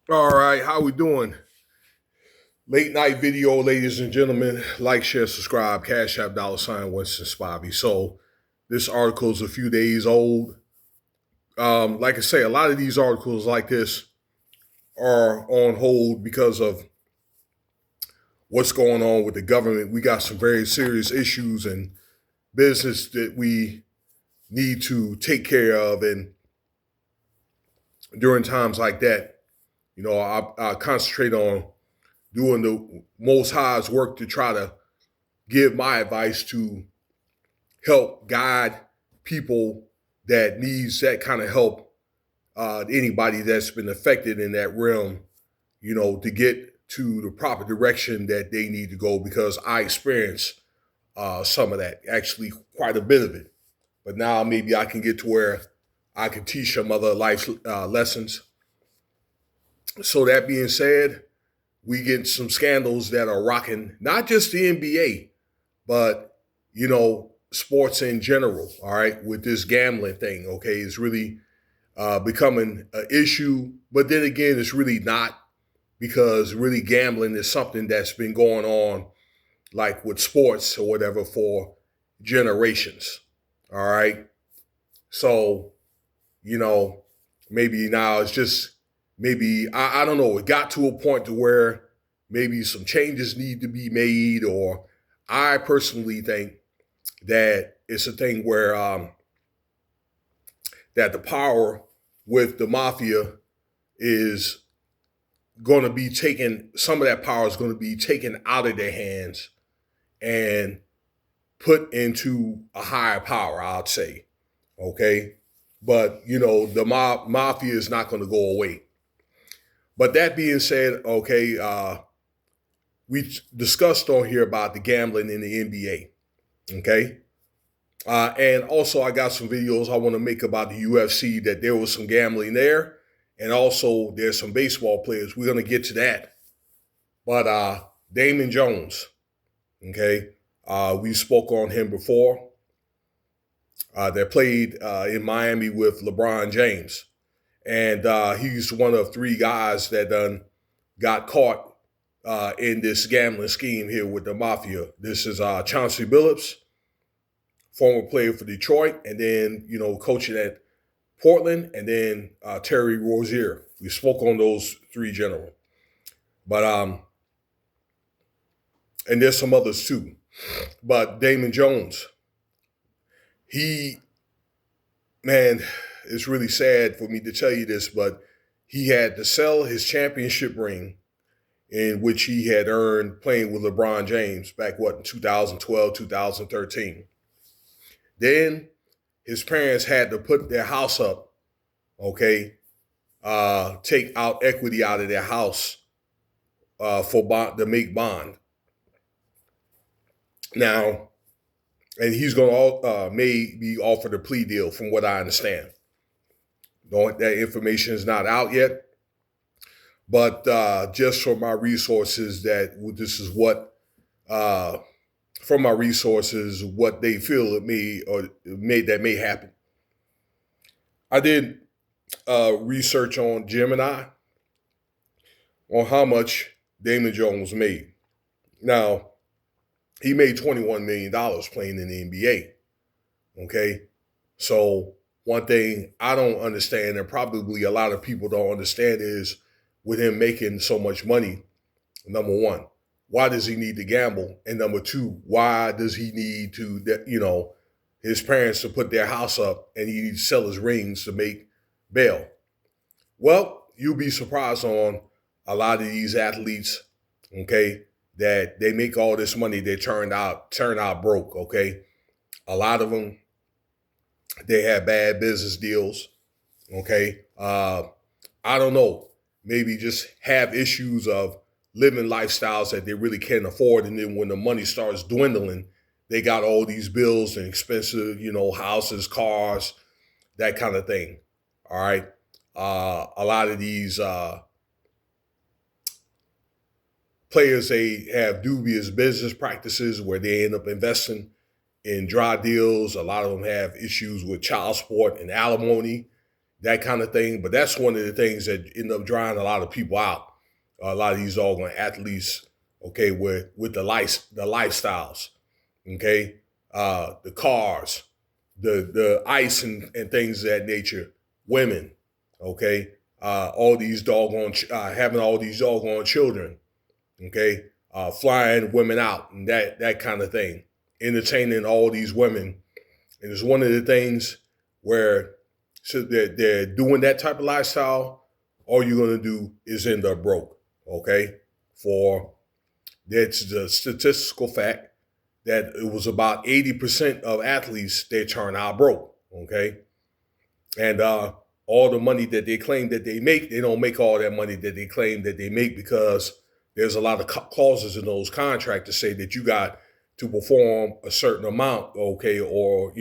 All right, how we doing? Late night video, ladies and gentlemen. Like, share, subscribe. Cash App $ Winston Spivey. So this article is a few days old. Like I say, a lot of these articles like this are on hold because of what's going on with the government. We got some very serious issues and business that we need to take care of, and during times like that, I concentrate on doing the Most High's work to try to give my advice to help guide people that needs that kind of help. Anybody that's been affected in that realm, to get to the proper direction that they need to go. Because I experienced some of that, actually quite a bit of it. But now maybe I can get to where I can teach some other life lessons. So that being said, we get some scandals that are rocking not just the NBA, but sports in general. All right, with this gambling thing, okay, it's really becoming an issue. But then again, it's really not, because really gambling is something that's been going on, like with sports or whatever, for generations. All right, so you know maybe now it's just maybe I don't know. It got to a point to where maybe some changes need to be made, or I personally think that it's a thing where that the power with the mafia is going to be taken. Some of that power is going to be taken out of their hands and put into a higher power, I'd say. Okay, but the mafia is not going to go away. But that being said, okay, we discussed on here about the gambling in the NBA. Okay, and also, I got some videos I want to make about the UFC, that there was some gambling there. And also, there's some baseball players. We're going to get to that. But Damon Jones, okay, we spoke on him before, that played in Miami with LeBron James. And he's one of three guys that got caught in this gambling scheme here with the mafia. This is Chauncey Billups, former player for Detroit, and then, coaching at Portland, and then Terry Rozier. We spoke on those three general. But and there's some others too. But Damon Jones, he, man, it's really sad for me to tell you this, but he had to sell his championship ring, in which he had earned playing with LeBron James back, in 2012, 2013. Then his parents had to put their house up, okay, take out equity out of their house for bond, to make bond. Now, and he's going to may be offered a plea deal, from what I understand. That information is not out yet, but just from my resources, that this is what from my resources, what they feel it may happen. I did research on Gemini on how much Damon Jones made. Now, he made $21 million playing in the NBA. Okay. So one thing I don't understand, and probably a lot of people don't understand, is with him making so much money, number one, why does he need to gamble? And number two, why does he need to, his parents to put their house up, and he needs to sell his rings to make bail? Well, you'll be surprised on a lot of these athletes, okay, that they make all this money, they turn out broke, okay? A lot of them, they have bad business deals, okay? I don't know, maybe just have issues of living lifestyles that they really can't afford, and then when the money starts dwindling, they got all these bills and expensive, houses, cars, that kind of thing, all right? A lot of these players, they have dubious business practices where they end up investing in dry deals. A lot of them have issues with child support and alimony, that kind of thing. But that's one of the things that end up drying a lot of people out. A lot of these doggone athletes, okay, with the lifestyles, okay, the cars, the ice and things of that nature, women, okay, all these doggone having all these doggone children, okay, flying women out and that kind of thing, entertaining all these women, and it's one of the things where so they're doing that type of lifestyle. All you're gonna do is end up broke, okay? For that's the statistical fact that it was about 80% of athletes they turn out broke, okay? And all the money that they claim that they make, they don't make all that money that they claim that they make because there's a lot of clauses in those contracts to say that you got to perform a certain amount, okay, or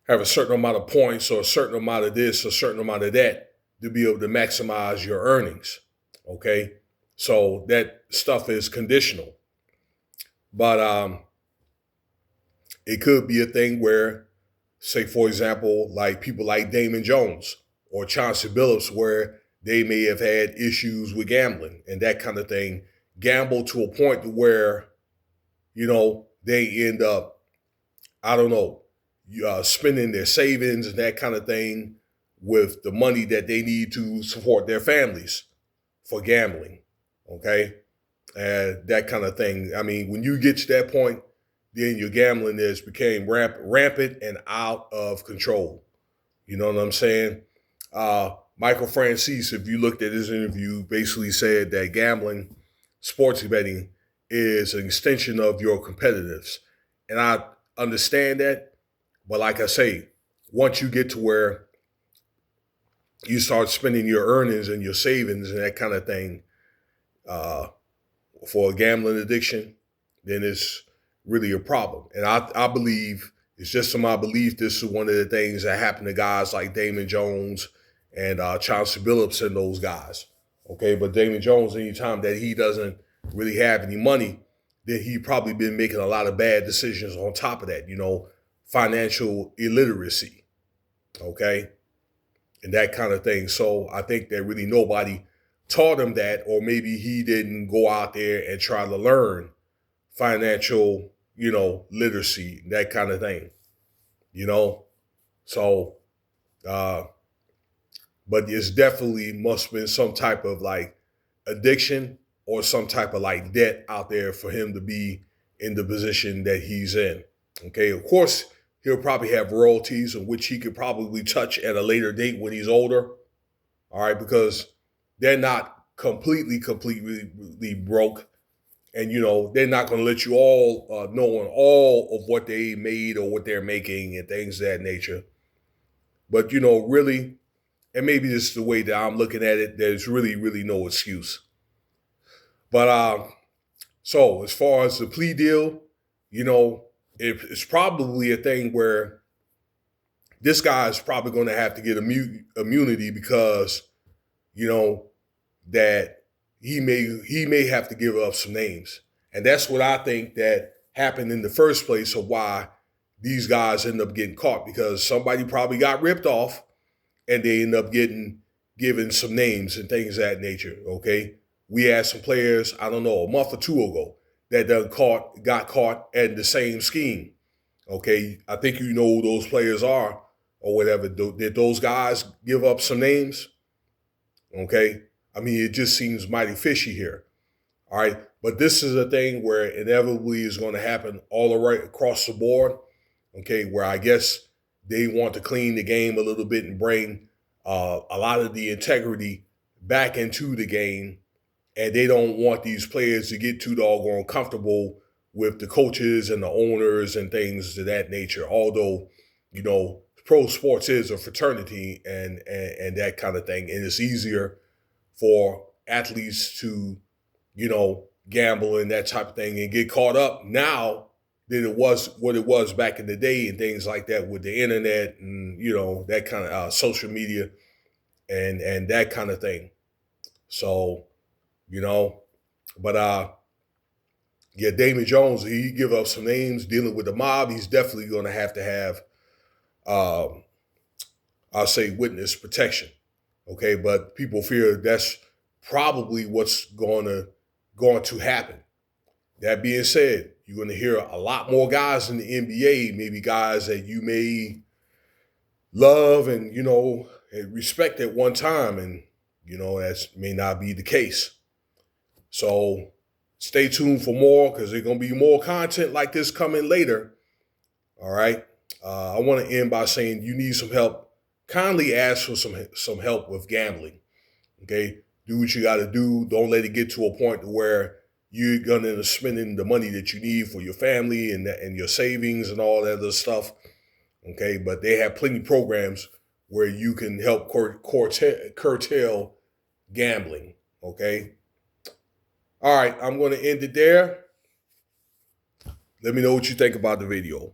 have a certain amount of points or a certain amount of this, a certain amount of that to be able to maximize your earnings, okay? So that stuff is conditional. But it could be a thing where, say, for example, like people like Damon Jones or Chauncey Billups, where they may have had issues with gambling and that kind of thing, gamble to a point where, they end up, I don't know, spending their savings and that kind of thing with the money that they need to support their families for gambling, okay? And that kind of thing. I mean, when you get to that point, then your gambling became rampant and out of control. You know what I'm saying? Michael Francis, if you looked at his interview, basically said that gambling, sports betting, is an extension of your competitiveness. And I understand that. But like I say, once you get to where you start spending your earnings and your savings and that kind of thing for a gambling addiction, then it's really a problem. And I believe, it's just my belief, this is one of the things that happened to guys like Damon Jones and Chauncey Billups and those guys. Okay, but Damon Jones, anytime that he doesn't really have any money, then he probably been making a lot of bad decisions on top of that, financial illiteracy, okay, and that kind of thing. So I think that really nobody taught him that, or maybe he didn't go out there and try to learn financial, literacy, that kind of thing, So, but it's definitely must have been some type of like addiction or some type of like debt out there for him to be in the position that he's in. Okay, of course, he'll probably have royalties in which he could probably touch at a later date when he's older. All right, because they're not completely broke. And, they're not going to let you all know all of what they made or what they're making and things of that nature. But, really, and maybe this is the way that I'm looking at it, there's really, really no excuse. But so as far as the plea deal, it's probably a thing where this guy is probably going to have to get immunity because, that he may have to give up some names. And that's what I think that happened in the first place of why these guys end up getting caught, because somebody probably got ripped off and they end up given some names and things of that nature, okay? We had some players, I don't know, a month or two ago that got caught in the same scheme, okay? I think you know who those players are or whatever. Did those guys give up some names? Okay? I mean, it just seems mighty fishy here. All right. But this is a thing where inevitably is going to happen all right across the board. Okay. Where I guess they want to clean the game a little bit and bring a lot of the integrity back into the game. And they don't want these players to get too doggone comfortable with the coaches and the owners and things of that nature. Although, pro sports is a fraternity and that kind of thing. And it's easier for athletes to, gamble and that type of thing and get caught up now than it was what it was back in the day and things like that with the internet and, that kind of social media and that kind of thing. So, but yeah, Damon Jones, he give up some names dealing with the mob. He's definitely going to have I'll say witness protection. Okay, but people fear that's probably what's going to happen. That being said, you're going to hear a lot more guys in the NBA, maybe guys that you may love and and respect at one time, and that may not be the case. So stay tuned for more, because there's going to be more content like this coming later. All right. I want to end by saying, you need some help, kindly ask for some help with gambling. Okay, do what you got to do. Don't let it get to a point where you're going to end up spending the money that you need for your family and your savings and all that other stuff. Okay, but they have plenty of programs where you can help curtail gambling. Okay. All right, I'm going to end it there. Let me know what you think about the video.